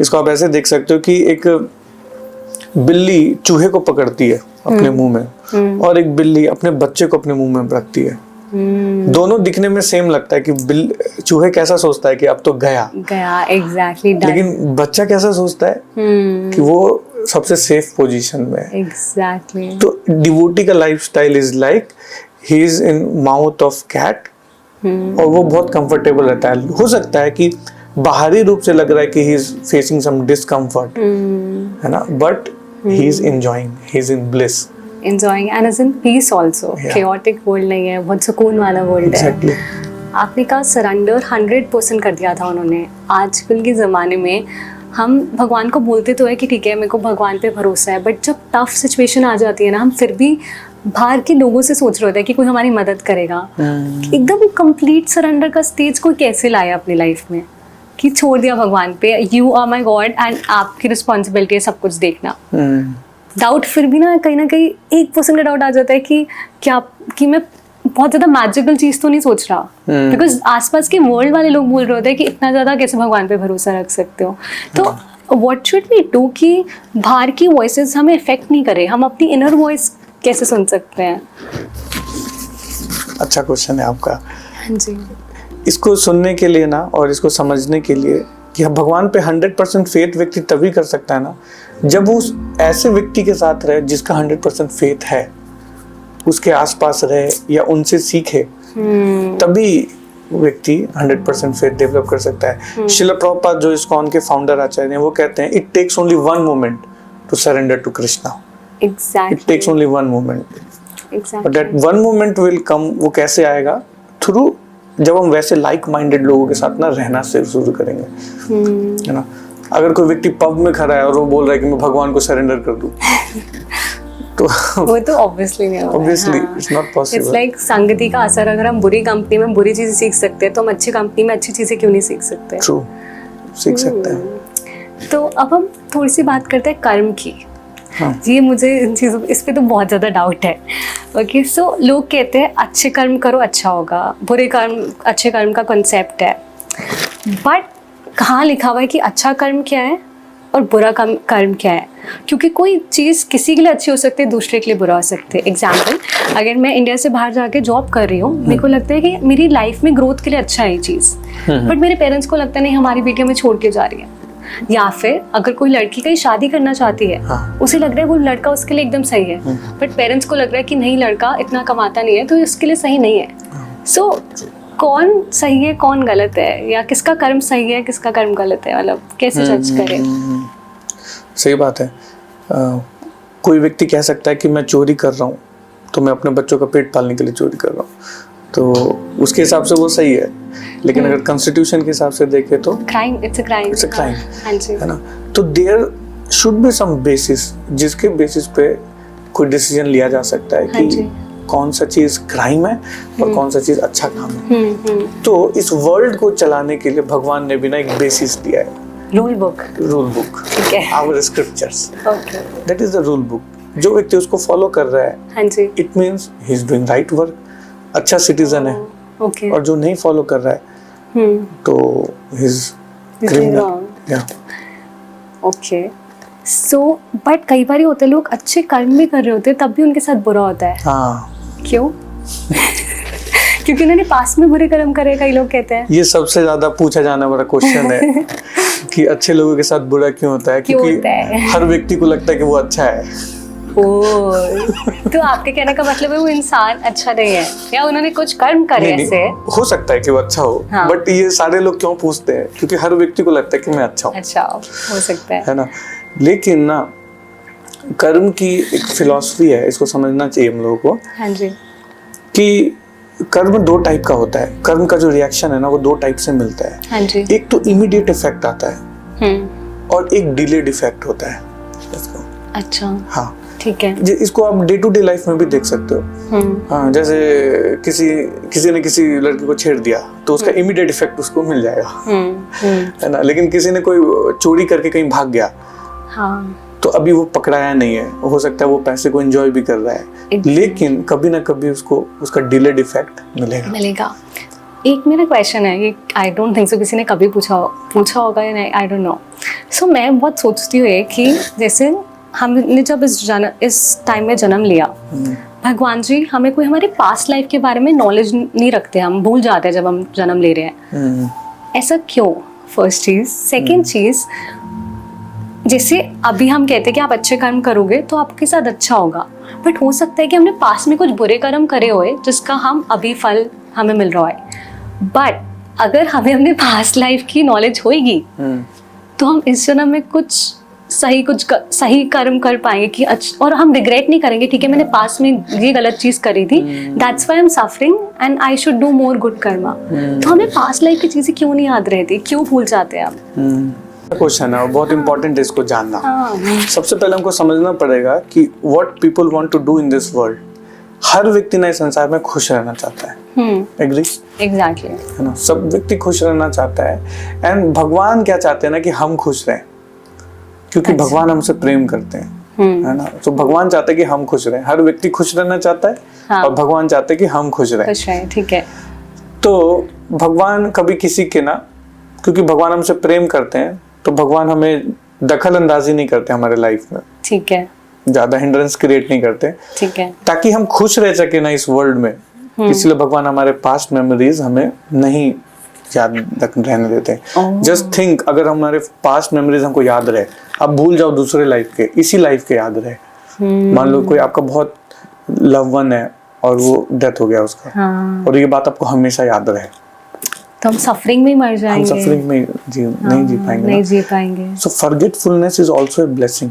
इसको आप ऐसे देख सकते हो कि एक बिल्ली चूहे को पकड़ती है अपने मुंह में, और एक बिल्ली अपने बच्चे को अपने मुंह में रखती है। दोनों दिखने में सेम लगता है कि चूहे कैसा सोचता है कि अब तो गया एग्जैक्टली, लेकिन बच्चा कैसा सोचता है कि वो सबसे सेफ पोजीशन में है। एग्जैक्टली। तो डिवोटी का lifestyle is like he is in mouth of cat, और वो बहुत कंफर्टेबल रहता है। हो सकता है कि बाहरी रूप से लग रहा है कि he is facing some discomfort, है ना, but he is enjoying, he is in bliss, enjoying and is in peace also। chaotic world नहीं है, बहुत सुकून वाला world exactly। है। आपने कहा सरेंडर 100% कर दिया था उन्होंने। आजकल के ज़माने में हम भगवान को बोलते तो है कि ठीक है मेरे को भगवान पे भरोसा है, बट जब टफ सिचुएशन आ जाती है ना, हम फिर भी बाहर के लोगों से सोच रहे होते हैं कि कोई हमारी मदद करेगा। एकदम कंप्लीट सरेंडर का स्टेज कोई कैसे लाया अपनी लाइफ में, कि छोड़ दिया भगवान पे, you are my God and आपकी रिस्पॉन्सिबिलिटी है सब कुछ देखना। डाउट फिर भी ना कहीं 1% का डाउट आ जाता है कि क्या कि मैं बहुत ज़्यादा मैजिकल चीज़ तो नहीं सोच रहा, बिकॉज आसपास के वर्ल्ड वाले लोग बोल रहे होते हैं कि इतना ज़्यादा कैसे भगवान पे भरोसा रख सकते हो। तो व्हाट शुड वी डू कि बाहर की वॉइसेस हमें इफेक्ट नहीं करे, हम अपनी इनर वॉइस कैसे सुन सकते हैं? अच्छा क्वेश्चन है आपका। हाँ जी। इसको सुनने के लिए ना, और इसको समझने के लिए कि भगवान पे 100% फेथ व्यक्ति तभी कर सकता है ना जब वो ऐसे व्यक्ति के साथ रहे जिसका 100% फेथ है, उसके आसपास रहे या उनसे सीखे, तभी व्यक्ति 100% फेथ डेवलप कर सकता है। श्रील प्रभुपाद जो इस्कॉन के फाउंडर आचार्य हैं, वो कहते हैं it takes only one moment to surrender to Krishna. It takes only one moment, but that one moment will come. वो कैसे आएगा? थ्रू जब हम वैसे लाइक माइंडेड लोगों के साथ ना रहना शुरू करेंगे, है ना। अगर कोई व्यक्ति पब में खड़ा है और वो बोल रहा है कि मैं भगवान को सरेंडर कर दूं, तो वो तो ऑब्वियसली नहीं होगा। Obviously it's not possible. It's like संगति का असर। अगर हम बुरी कंपनी में बुरी चीजें सीख सकते हैं, तो हम अच्छी कंपनी में अच्छी चीजें क्यों नहीं सीख सकते? ट्रू, सीख सकते हैं। तो अब हम थोड़ी सी बात करते हैं कर्म की। हाँ। ये मुझे इन चीज़ों इस पे तो बहुत ज़्यादा डाउट है। ओके, सो लोग कहते हैं अच्छे कर्म करो अच्छा होगा, बुरे कर्म, अच्छे कर्म का कॉन्सेप्ट है, बट कहाँ लिखा हुआ है कि अच्छा कर्म क्या है और बुरा कर्म क्या है? क्योंकि कोई चीज़ किसी के लिए अच्छी हो सकती है, दूसरे के लिए बुरा हो सकती है। एग्जाम्पल, अगर मैं इंडिया से बाहर जाके जॉब कर रही हूँ, मेरे को लगता है कि मेरी लाइफ में ग्रोथ के लिए अच्छा है ये चीज़, बट मेरे पेरेंट्स को लगता है नहीं हमारी बेटी हमें छोड़ के जा रही है। या फिर अगर कोई लड़की कहीं शादी करना चाहती है, उसे लग रहा है वो लड़का उसके लिए एकदम सही है, बट पेरेंट्स को लग रहा है कि नहीं लड़का इतना कमाता नहीं है तो इसके लिए सही नहीं है। सो कौन सही है कौन गलत है, या किसका कर्म सही है किसका कर्म गलत है, मतलब कैसे जज करें? सही बात है। कोई व्यक्ति कह सकता है कि मैं चोरी कर रहा हूँ तो मैं अपने बच्चों का पेट पालने के लिए चोरी कर रहा हूँ, तो उसके हिसाब से वो सही है, लेकिन अगर कॉन्स्टिट्यूशन के हिसाब से देखें तो crime, it's a crime, it's a crime, हाँ जी, है ना। तो there should be some basis जिसके बेसिस पे कोई डिसीजन लिया जा सकता है हाँ कि जी। कौन सा चीज क्राइम है और कौन सा चीज अच्छा काम है। तो इस वर्ल्ड को चलाने के लिए भगवान ने भी ना एक बेसिस दिया है, रूल बुक, ठीक है, our scriptures, okay, that is the rule book. जो व्यक्ति उसको फॉलो कर रहा है, हाँ जी, it means he is doing right work, अच्छा सिटीजन है। ओके, और जो नहीं फॉलो कर रहा है तो ही इज क्रिमिनल, या ओके। सो बट कई बार होते लोग अच्छे कर्म भी कर रहे होते हैं तब भी उनके साथ बुरा होता है, हाँ। क्यों? क्योंकि उन्होंने पास में बुरे कर्म करे, कई लोग कहते हैं। ये सबसे ज्यादा पूछा जाने वाला क्वेश्चन है कि अच्छे लोगों के साथ बुरा क्यों होता है, क्यों क्योंकि होता है? हर व्यक्ति को लगता है कि वो अच्छा है। तो आपके कहने का मतलब है वो इंसान अच्छा नहीं है या उन्होंने कुछ कर्म करे नहीं, ऐसे? हो सकता है कि वो अच्छा हो, हाँ। बट ये सारे लोग क्यों पूछते हैं, क्योंकि हर व्यक्ति को लगता है कि मैं अच्छा हूँ, अच्छा हो सकता है ना। लेकिन ना कर्म की एक फिलॉसफी है, इसको समझना चाहिए हम लोगों को, हाँ जी, कि कर्म दो टाइप का होता है। कर्म का जो रिएक्शन है ना वो दो टाइप से मिलता है। हाँ जी, एक तो इमीडिएट इफेक्ट आता है और एक डिलेड इफेक्ट होता है। अच्छा, हाँ, ठीक है, इसको आप डे टू डे लाइफ में भी देख सकते हो। हाँ, जैसे किसी ने किसी लड़की को छेड़ दिया तो उसका इमीडिएट इफेक्ट उसको मिल जाएगा, है ना। लेकिन किसी ने कोई चोरी करके कहीं भाग गया, हाँ, तो अभी वो पकड़ाया नहीं है, हो सकता है वो पैसे को एंजॉय भी कर रहा है, लेकिन कभी ना कभी उसको उसका डिलेड इफेक्ट मिलेगा। एक मेरा क्वेश्चन है, ये आई डोंट थिंक सो किसी ने कभी पूछा होगा या नहीं, आई डोंट नो। सो मैं बहुत सोचती हूँ कि जैसे हमने जब इस टाइम में जन्म लिया, भगवान जी हमें कोई हमारे पास्ट लाइफ के बारे में नॉलेज नहीं रखते, हम भूल जाते हैं जब हम जन्म ले रहे हैं। ऐसा क्यों? फर्स्ट चीज। सेकेंड चीज, जैसे अभी हम कहते हैं कि आप अच्छे कर्म करोगे तो आपके साथ अच्छा होगा, बट हो सकता है कि हमने पास्ट में कुछ बुरे कर्म करे हुए जिसका हम अभी फल हमें मिल रहा है। बट अगर हमें अपने पास्ट लाइफ की नॉलेज होगी तो हम इस जन्म में कुछ सही कर्म कर पाएंगे कि और हम रिग्रेट नहीं करेंगे, ठीक है मैंने पास्ट में ये गलत चीज करी थी, that's why I am suffering and I should do more good Karma. तो हमें पास्ट लाइफ की चीजें क्यों नहीं याद रहती, क्यों भूल जाते हैं आप? क्वेश्चन है, बहुत इंपॉर्टेंट है इसको जानना। सबसे पहले हमको समझना पड़ेगा कि what people want to do in this world. हर व्यक्ति नए संसार में खुश रहना चाहता है, एग्री? एग्जैक्टली, है ना। सब व्यक्ति खुश रहना चाहता है, एंड भगवान क्या चाहते हैं ना कि हम खुश रहें, क्योंकि भगवान हमसे प्रेम करते हैं, है ना। तो भगवान चाहते हैं कि हम खुश रहें, हर व्यक्ति खुश रहना चाहता है, हाँ। और भगवान चाहते हैं कि हम खुश रहें, ठीक है। तो भगवान कभी किसी के ना, क्योंकि भगवान हमसे प्रेम करते हैं तो भगवान हमें दखल अंदाजी नहीं करते हमारे लाइफ में, ठीक है, ज्यादा हिंड्रेंस क्रिएट नहीं करते, ठीक है, ताकि हम खुश रह सके ना इस वर्ल्ड में। इसलिए भगवान हमारे पास्ट मेमोरीज हमें नहीं याद रहने देते। जस्ट थिंक, अगर हमारे पास्ट मेमोरीज हमको याद रहे, आप भूल जाओ दूसरे लाइफ के, इसी लाइफ के याद रहे। मान लो कोई आपका बहुत लव वन है और वो डेथ हो गया उसका, हाँ। और ये बात आपको हमेशा याद रहे, तो हम सफरिंग में मर जाएंगे, हम सफरिंग में नहीं जी पाएंगे, so forgetfulness is also a blessing.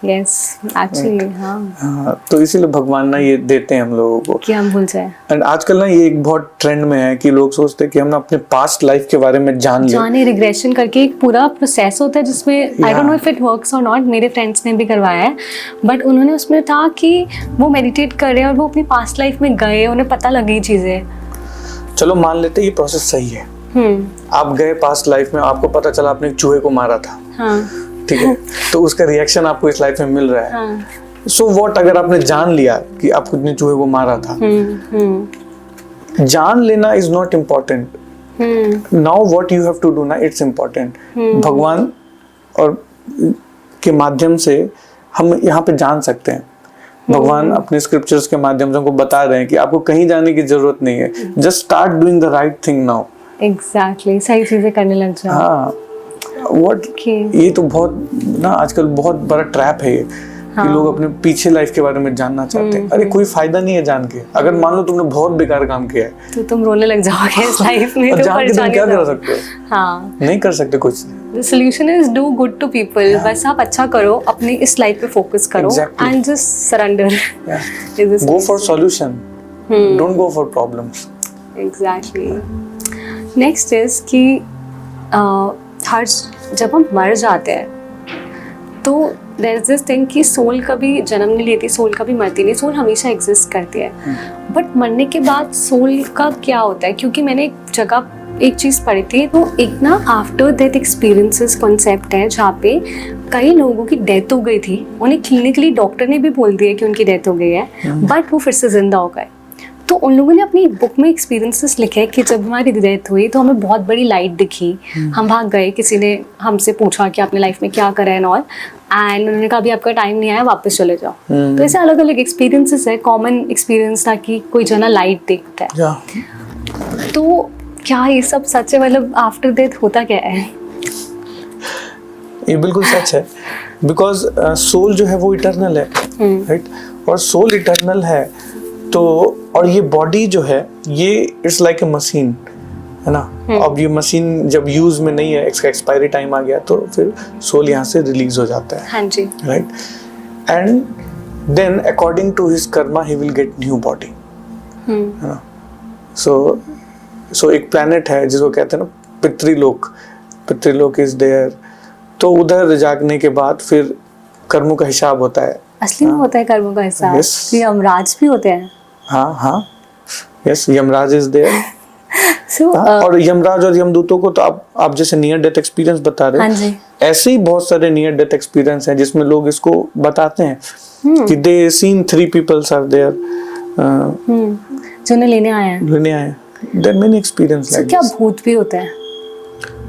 Yes, actually, हाँ। तो इसीलिए भगवान ना ये देते हैं हम लोगों को कि हम भूल जाए। एंड आजकल ना ये एक बहुत ट्रेंड में है कि लोग सोचते हैं कि हम ना अपने पास्ट लाइफ के बारे में जाने रिग्रेशन करके एक पूरा प्रोसेस होता है जिसमें आई don't know if it works और नॉट, मेरे फ्रेंड्स ने भी करवाया है, बट उन्होंने उसमें था कि वो मेडिटेट कर रहे हैं और वो अपनी पास्ट लाइफ में गए, उन्हें पता लगी चीजें। चलो मान लेते ये प्रोसेस सही है, आप गए पास्ट लाइफ में, आपको पता चला आपने एक चूहे को मारा था, हाँ। ठीक है, तो उसका रिएक्शन आपको इस लाइफ में मिल रहा है, हाँ। सो व्हाट अगर आपने जान लिया कि आपको इतने चूहे को मारा था, जान लेना is not important, now what you have to do ना, इट्स इम्पोर्टेंट। भगवान और के माध्यम से हम यहाँ पे जान सकते हैं, भगवान अपने स्क्रिप्चर्स के माध्यम से हमको बता रहे हैं कि आपको कहीं जाने की जरूरत नहीं है, just start doing the right thing now. Exactly, सही चीजें करने लग जाओ। हाँ, ये तो बहुत ना आजकल बहुत बड़ा ट्रैप है ये, हाँ। कि लोग अपने पीछे लाइफ के बारे में जानना चाहते हैं। अरे कोई फायदा नहीं है जान के, अगर मान लो तुमने बहुत बेकार काम किया है तो तुम रोने लग जाओगे इस लाइफ में, तो जान के तुम क्या कर सकते हो? हाँ, नहीं कर सकते कुछ। The solution is do good to people. बस आप अच्छा करो, अपनी इस लाइफ पे फोकस करो Exactly. And just surrender. Go for solution. Don't go for problems. Exactly. Next is कि हर जब हम मर जाते हैं तो देयर इज दिस थिंग कि सोल कभी जन्म नहीं लेती, सोल कभी मरती नहीं, सोल हमेशा एग्जिस्ट करती है. बट मरने के बाद सोल का क्या होता है? क्योंकि मैंने एक जगह एक चीज़ पढ़ी थी, तो एक ना आफ्टर डेथ एक्सपीरियंसेस कॉन्सेप्ट है जहाँ पे कई लोगों की डेथ हो गई थी, उन्हें क्लिनिकली डॉक्टर ने भी बोल दिया कि उनकी डेथ हो गई है, बट वो फिर से जिंदा हो गए. तो उन लोगों ने अपनी बुक में एक्सपीरियंसेस लिखे कि जब हमारी डेथ हुई तो हमें बहुत बड़ी लाइट दिखी, हम भाग गए, किसी ने हमसे पूछा कि आपने लाइफ में क्या करा है और एंड उन्होंने कहा अभी आपका टाइम नहीं आया, वापस चले जाओ. तो ऐसे अलग अलग एक्सपीरियंसेस है. कॉमन एक्सपीरियंस था कि कोई जना लाइट देखता है. तो क्या ये सब सच है? मतलब आफ्टर डेथ होता क्या है? ये बिल्कुल सच है, बिकॉज सोल जो है वो इटर्नल है, राइट? और सोल इटर्नल है तो, और ये बॉडी जो है ये इट्स लाइक ए मशीन, है ना? अब ये मशीन जब यूज में नहीं है, इसका एक्सपायरी टाइम आ गया, तो फिर सोल यहाँ से रिलीज हो जाता है. हाँ जी. Right? And then according to his karma he will get new body, है ना? सो एक प्लैनेट है जिसको कहते हैं ना पितृलोक. पितृलोक इज देयर. तो उधर जागने के बाद फिर कर्मों का हिसाब होता है. असली में होता है कर्मों का हिसाब? Yes. ये यमराज भी होते हैं? हाँ, yes, Yamraj is there. So, और यमराज और यमदूतों को तो आप जैसे नियर डेथ एक्सपीरियंस बता रहे हाँ हो, जी. ऐसे ही बहुत सारे नियर डेथ एक्सपीरियंस हैं जिसमें लोग इसको बताते हैं कि दे सीन 3 पीपल्स आर देयर, जो उन्हें लेने आए हैं. लेने आए. देयर मेनी एक्सपीरियंस लाइक क्या भूत भी होते हैं?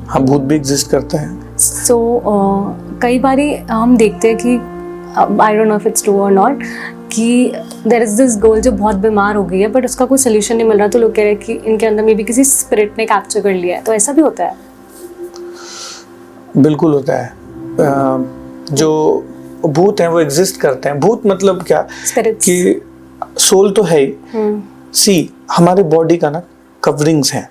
हाँ, भूत भी एग्जिस्ट करते हैं. सो कई बारी हम देखते हैं कि आई don't know if it's true और नॉट कि देयर इज दिस गर्ल जो बहुत बीमार हो गई है बट उसका कोई सोल्यूशन नहीं मिल रहा, तो लोग कह रहे हैं कि इनके अंदर में भी किसी स्पिरिट ने कैप्चर कर लिया है. तो ऐसा भी होता है? बिल्कुल होता है. जो भूत हैं वो एग्जिस्ट करते हैं. भूत मतलब क्या? स्पिरिट्स. कि सोल तो है ही. सी, हमारे बॉडी का ना कवरिंग्स हैं,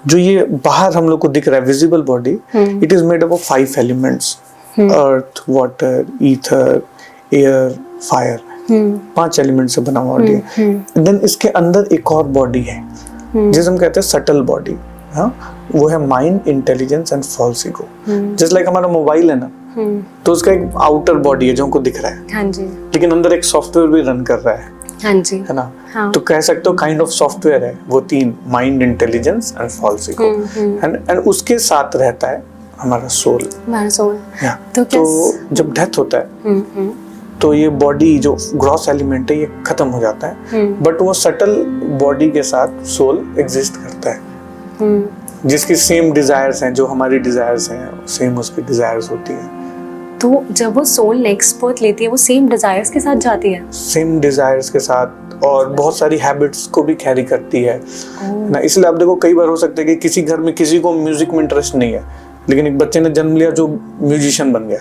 जो ये बाहर हम लोग को दिख रहा है visible body, it is made up of 5 elements, earth, water, ether, air, fire. 5 element से बना हुआ बॉडी है. देन इसके अंदर एक और बॉडी है जिसे हम कहते हैं सटल बॉडी. हाँ, वो है mind, intelligence and false ego. Just like हमारा मोबाइल है ना, तो उसका एक आउटर बॉडी है जो हमको दिख रहा है. हाँ जी. लेकिन अंदर एक सॉफ्टवेयर भी रन कर रहा है. हाँ जी. है ना? हाँ. तो कह सकते हो काइंड ऑफ सॉफ्टवेयर है वो 3, mind, intelligence and false ego. And उसके साथ रहता है हमारा सोल. हमारा सोल. तो जब डेथ होता है तो ये बॉडी जो ग्रॉस एलिमेंट है ये खत्म हो जाता है, बट वो सटल बॉडी के साथ सोल एग्जिस्ट करता है, जिसकी सेम डिजायर्स हैं, जो हमारी डिजायर्स हैं सेम उसकी डिजायर्स होती हैं. तो जब वो सोल नेक्स्ट बर्थ लेती है वो सेम डिजायर्स के साथ जाती है? सेम डिजायर्स के साथ, और बहुत सारी हैबिट्स को भी कैरी करती है ना. इसलिए आप देखो कई बार हो सकता है कि किसी घर में किसी को म्यूजिक में इंटरेस्ट नहीं है, लेकिन एक बच्चे ने जन्म लिया जो म्यूजिशियन बन गया.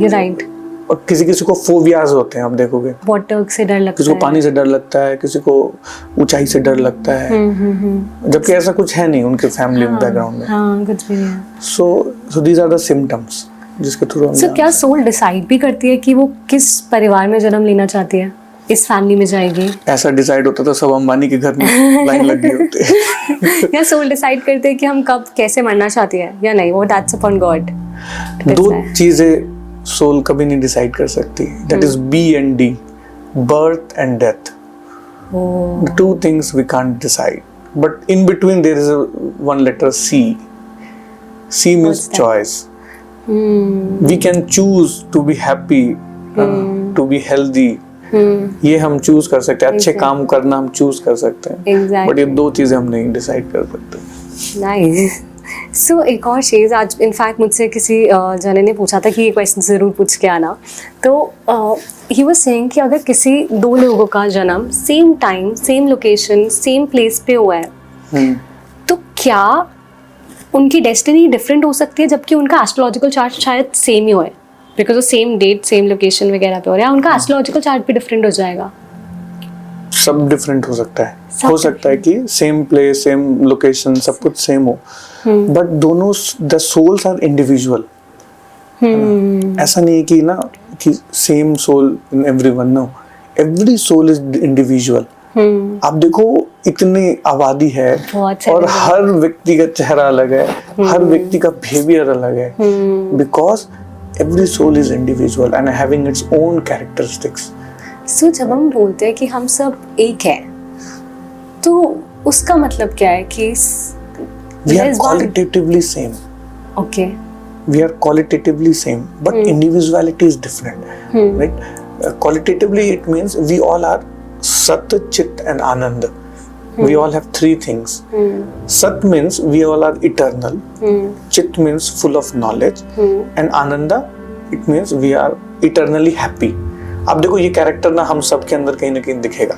ये राइट. और किसी को फोबियाज होते हैं, आप देखोगे वाटर से डर लगता है, किसी को पानी से डर लगता है, किसी को ऊंचाई से डर लगता है, जबकि ऐसा कुछ है नहीं उनके फैमिली बैकग्राउंड में. हाँ, कुछ भी नहीं. So these are the symptoms जिसके थ्रू हम. क्या सोल डिसाइड भी करती है कि वो किस परिवार में जन्म लेना चाहती है, इस फैमिली में जाएगी? ऐसा डिसाइड होता तो सब अंबानी के घर में लाइन लग गई होती. या सोल डिसाइड करते हैं कि हम कब कैसे मरना चाहती है या नहीं? वो दैट्स अपॉन गॉड. 2 चीजें सोल कभी नहीं डिसाइड कर सकती. That is B and D, birth and death. The 2 things we can't decide, but in between there is one letter C. C means choice. We can choose to be happy, to be healthy. ये हम choose कर सकते हैं. अच्छे काम करना हम choose कर सकते हैं, बट ये 2 चीजें हम नहीं डिसाइड कर सकते. नाइस. सो एक और चीज़, आज इनफैक्ट मुझसे किसी जने ने पूछा था कि ये क्वेश्चन ज़रूर पूछ के आना. तो ही वाज सेइंग कि अगर किसी 2 लोगों का जन्म same time, same location, same place पे हुआ है, तो क्या उनकी डेस्टिनी डिफरेंट हो सकती है जबकि उनका एस्ट्रोलॉजिकल चार्ट शायद सेम ही हो, बिकॉज वो सेम डेट, सेम लोकेशन वगैरह पे हो रहा है, उनका एस्ट्रोलॉजिकल चार्ट भी डिफरेंट हो जाएगा? सब डिफरेंट हो सकता है, सब हो सकता है कि सेम प्लेस सेम लोकेशन सब कुछ सेम हो, बट दोनों द सोल्स आर इंडिविजुअल। ऐसा नहीं है कि ना कि same soul in everyone, no, every soul is individual. आप देखो इतनी आबादी है बहुत और सारे हर व्यक्ति का चेहरा अलग है, हर व्यक्ति का बिहेवियर अलग है, because every soul is individual and having its own characteristics. So जब हम बोलते हैं कि हम सब एक हैं, तो उसका मतलब क्या है कि we are qualitatively same, okay, we are qualitatively same, but individuality is different, right? Qualitatively it means we all are Sat, Chit and Anand. We all have three things. Sat means we all are eternal, Chit means full of knowledge, and Ananda it means we are eternally happy. आप देखो ये character ना हम सब के अंदर कहीं ना कहीं दिखेगा।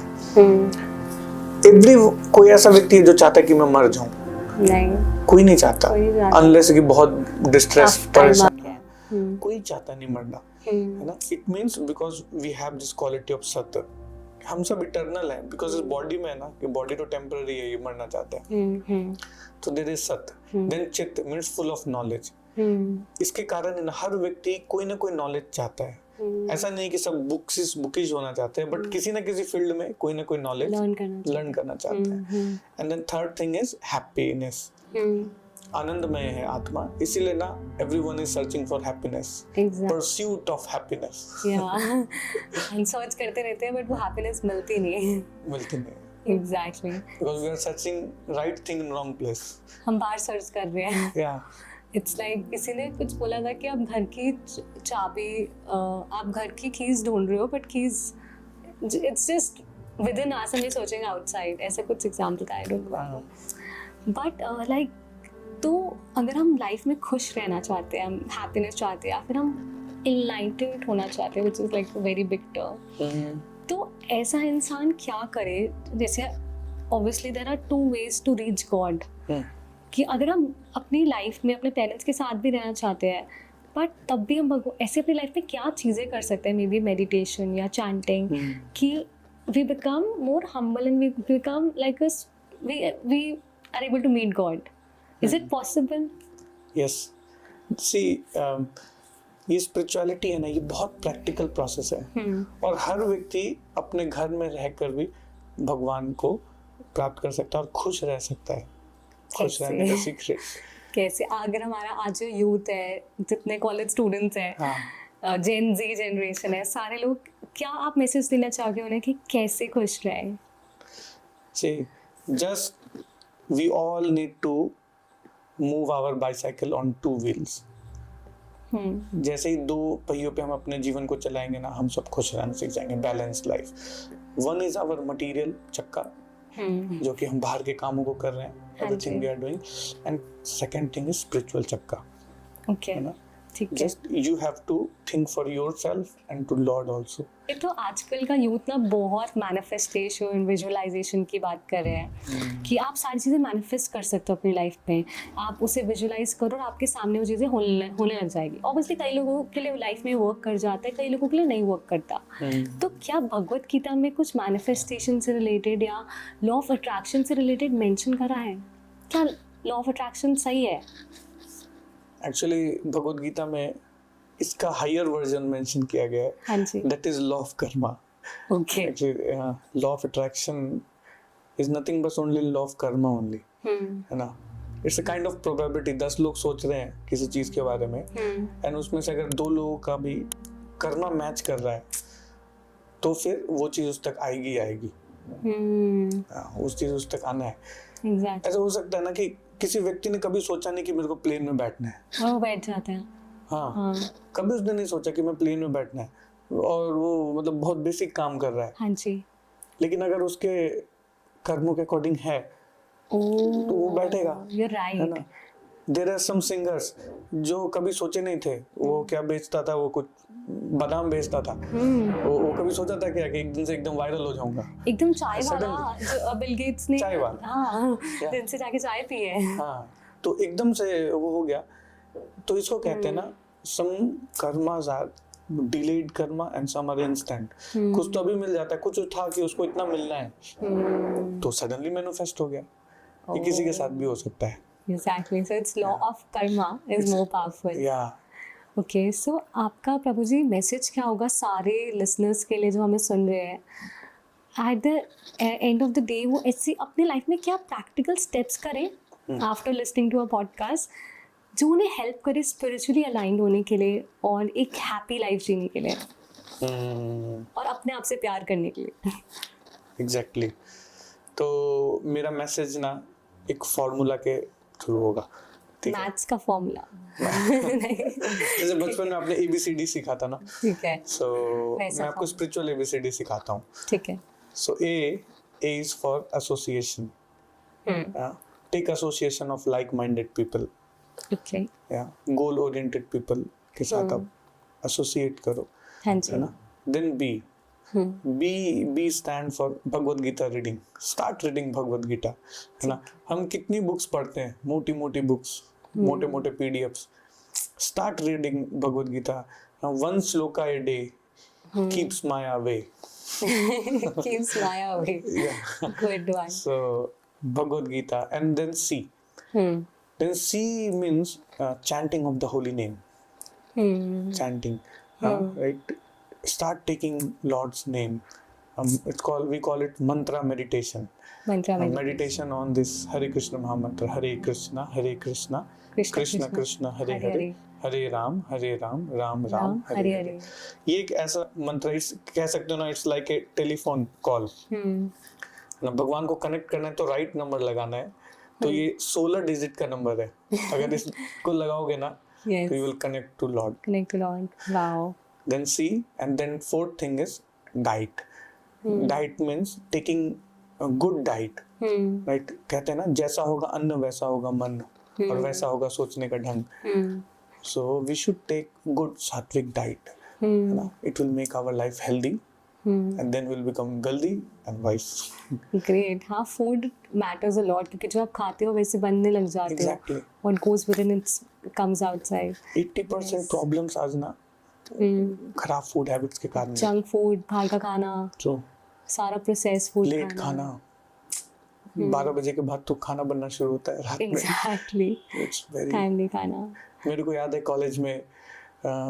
कोई ऐसा व्यक्ति है जो चाहता है कि मैं मर जाऊं? नहीं, कोई नहीं चाहता, अनलेस कि बहुत डिस्ट्रेस परेशान, कोई चाहता नहीं मरना, है ना। It means because we have this quality of satya, हम सब इटर्नल हैं, बिकॉज इस बॉडी में है ना कि बॉडी तो टेम्पररी है, ये मरना चाहता है, तो देयर इज सत्य। देन चित्त मींस फुल ऑफ नॉलेज। इसके कारण हर व्यक्ति कोई ना कोई नॉलेज चाहता है, ऐसा नहीं कि सब बुकिश होना चाहते हैं, बट किसी ना किसी फील्ड में कोई ना कोई नॉलेज लर्न करना चाहते हैं। And then third thing is happiness, आनंदमय है आत्मा, इसीलिए ना everyone is searching for happiness, pursuit of happiness. हम सर्च करते रहते हैं बट वो हैप्पीनेस मिलती नहीं। Exactly, because we are searching right thing in wrong place, हम बाहर सर्च कर रहे हैं। इट्स लाइक किसी ने कुछ बोला था कि आप घर की चाबी, आप घर की कीज ढूंढ रहे हो, but keys it's just within us, and सोचिंग आउटसाइड, ऐसा कुछ एग्जांपल था, I don't know. But like, तो अगर हम लाइफ में खुश रहना चाहते हैं, हम हैप्पीनेस चाहते हैं, या फिर हम इनलाइटेंड होना चाहते हैं, which is like a very big term, तो ऐसा इंसान क्या करे? जैसे obviously there are two ways to reach God, कि अगर हम अपनी लाइफ में अपने पेरेंट्स के साथ भी रहना चाहते हैं, बट तब भी हम ऐसे अपनी लाइफ में क्या चीज़ें कर सकते हैं, मे बी मेडिटेशन या चैंटिंग, कि we become more humble and we become like we are able to meet God. Is it possible? Yes, see ये स्पिरिचुअलिटी है ना, ये बहुत प्रैक्टिकल प्रोसेस है, और हर व्यक्ति अपने घर में रहकर भी भगवान को प्राप्त कर सकता है और खुश रह सकता है। खुश रहने का सीक्रेट कैसे? अगर हमारा आज जो यूथ है, जितने कॉलेज स्टूडेंट्स हैं, जेन जी जनरेशन है, सारे लोग, क्या आप मैसेज देना चाहोगे उन्हें कि कैसे खुश रहें? See, just we all need to move our bicycle on two wheels. जैसे ही दो पहियों पे हम अपने जीवन को चलाएंगे ना, हम सब खुश रहना सीख जाएंगे, balanced life. One is our material chakka, जो कि हम बाहर के कामों को कर रहे हैं, everything we are doing, and second thing is spiritual चक्का, okay, है ना। ठीक है, just you have to think for yourself and to Lord also. ये तो आजकल का यूथ ना बहुत मैनिफेस्टेशन, विजुअलाइजेशन की बात कर रहे हैं, कि आप सारी चीज़ें मैनिफेस्ट कर सकते हो अपनी लाइफ में, आप उसे विजुअलाइज करो और आपके सामने वो चीज़ें होने लग जाएगी। ऑब्वियसली कई लोगों के लिए लाइफ में वर्क कर जाता है, कई लोगों के लिए नहीं वर्क करता। तो क्या भगवत गीता में कुछ मैनिफेस्टेशन से रिलेटेड या लॉ ऑफ अट्रैक्शन से रिलेटेड मेंशन करा है? क्या लॉ ऑफ अट्रैक्शन सही है? एक्चुअली भगवत गीता में इसका हायर वर्जन मेंशन किया गया है। हाँ जी, that is law of karma. Okay, actually law of attraction is nothing but only law of karma only, है ना। It's a kind of probability. 10 लोग सोच रहे हैं किसी चीज के बारे में, एंड उसमें से अगर 2 लोगों का भी कर्मा मैच कर रहा है, तो फिर वो चीज उस तक आएगी। उस चीज उस तक आना है। exactly. ऐसा हो सकता है ना कि किसी व्यक्ति ने कभी सोचा नहीं कि मेरे को प्लेन में बैठना है, वो बैठ जाते हैं। हाँ, कभी उसने नहीं सोचा कि मैं प्लेन में बैठना है, और वो मतलब बहुत बेसिक काम कर रहा है। हाँ जी, लेकिन अगर उसके कर्मों के अकॉर्डिंग है, तो वो बैठेगा। You're right. है ना। There are some singers जो कभी सोचे नहीं थे, वो क्या बेचता था, वो कुछ बादाम बेचता था, वो कभी सोचा था क्या कि एक दिन से एकदम वायरल हो जाऊंगा। एकदम चाय वाला जो बिल गेट्स ने, चाय वाला, हाँ, दिन से जाके चाय पिए, हाँ, तो एकदम से वो हो गया। तो इसको कहते हैं ना, some karmas are delayed karma and some are instant. कुछ तो अभी मिल जाता है, कुछ था कि उसको इतना मिलना है तो सडनली मैनिफेस्ट हो गया। ये किसी के साथ भी हो सकता है। Exactly. So it's law of karma is more powerful. Yeah. Okay, so आपका प्रभु जी मैसेज क्या होगा सारे लिसनर्स के लिए जो हमें सुन रहे हैं at the end of the day? वो ऐसे अपने लाइफ में क्या प्रैक्टिकल स्टेप्स करें after listening to a podcast जो उन्हें हेल्प करे स्पिरिचुअली अलाइंड होने के लिए और एक हैप्पी लाइफ जीने के लिए और अपने आप से प्यार करने के लिए? एग्जैक्टली तो मेरा मैसेज ना एक फॉर्मूला के थ्रू होगा। ठीक है, मैथ्स का फॉर्मूला? जैसे बचपन में आपने ABCD सीखा था ना, ठीक है, सो मैं आपको स्पिरिचुअल ABCD सिखाता हूँ। ठीक है। So A is for association. Take association of like-minded people. Okay, goal oriented people के साथ आप एसोसिएट करो, हाँ जी। है ना। Then B stand for Bhagavad Gita reading. Start reading Bhagavad Gita, है ना। हम कितनी बुक्स पढ़ते हैं, मोटी मोटी बुक्स, मोटे मोटे PDFs। Start reading Bhagavad Gita. One shloka a day keeps Maya away. Keeps Maya away. Good one. So Bhagavad Gita, and then C. Then C means chanting of the holy name. Chanting, right? Start taking Lord's name. We call it mantra meditation. Meditation on this Hare Krishna Mahamantra. Hare Krishna, Krishna Krishna, Hare Hare, Hare Ram, Ram Ram, Hare Hare. ये एक ऐसा मंत्र है, कह सकते हो ना, it's like a telephone call. भगवान को कनेक्ट करना है तो राइट नंबर लगाना है, तो ये 16 डिजिट का नंबर है। अगर इसको लगाओगे ना तो you will connect to lord. Wow. Then C, and then fourth thing is diet. Diet means taking good diet, right. कहते हैं ना, जैसा होगा अन्न वैसा होगा मन, और वैसा होगा सोचने का ढंग। So we should take good sattvic diet, है ना। It will make our life healthy and then we'll become healthy and wise. Great. हाँ, food matters a lot क्योंकि जो आप खाते हो वैसे बनने लग जाते हो। Exactly. What goes within it comes outside. 80% problems आज ना खराब फूड हैबिट्स के कारण। जंक फूड, बाहर का खाना, True. सारा प्रोसेस फूड, लेट खाना। 12 बजे के बाद तो खाना बनना शुरू होता है रात में। Exactly. It's very टाइमली खाना। मेरे को याद है कॉलेज में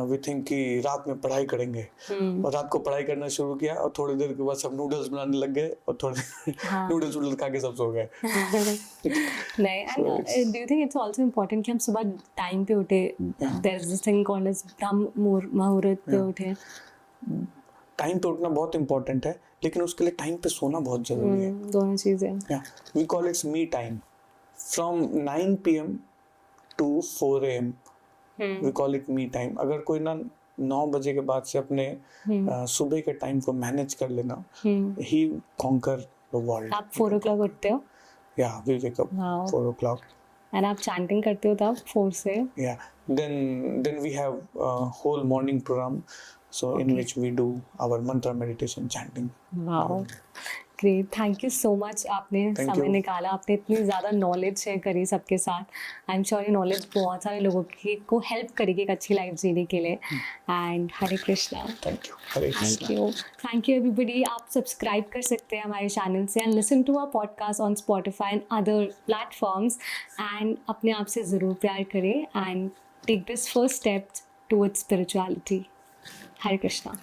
वी थिंक कि रात में पढ़ाई करेंगे, और रात को पढ़ाई करना शुरू किया और थोड़ी देर के बाद सब नूडल्स बनाने लग गए और थोड़े नूडल्स खा के सब सो गए। नहीं, and do you think it's also important कि हम सुबह टाइम पे उठे? There is this thing called as Brahma Muhurat पे उठे। टाइम पे उठना बहुत इंपॉर्टेंट है, लेकिन उसके लिए टाइम पे सोना बहुत जरूरी है। दोनों चीजें। We call it's me time. From 9 PM to 4 AM we call it me time. अगर कोई ना 9 बजे के बाद से अपने सुबह के टाइम को मैनेज कर लेना, ही कॉन्कर द वर्ल्ड। आप 4 o'clock उठते हो? या we wake up 4 o'clock। And आप चैंटिंग करते हो तब 4 से? या then we have whole morning program, so in which we do our mantra meditation chanting. Wow, great. Thank you so much, आपने समय निकाला, आपने इतनी ज़्यादा नॉलेज शेयर करी सबके साथ। आई एम श्योर ये नॉलेज बहुत सारे लोगों को हेल्प करेगी एक अच्छी लाइफ जीने के लिए। And Hare Krishna. Thank you. Hare Krishna. Thank you everybody. आप सब्सक्राइब कर सकते हैं हमारे चैनल से and listen to our podcast on Spotify and other platforms. And अपने आप से ज़रूर प्यार करें and take this first step towards spirituality. Hare Krishna.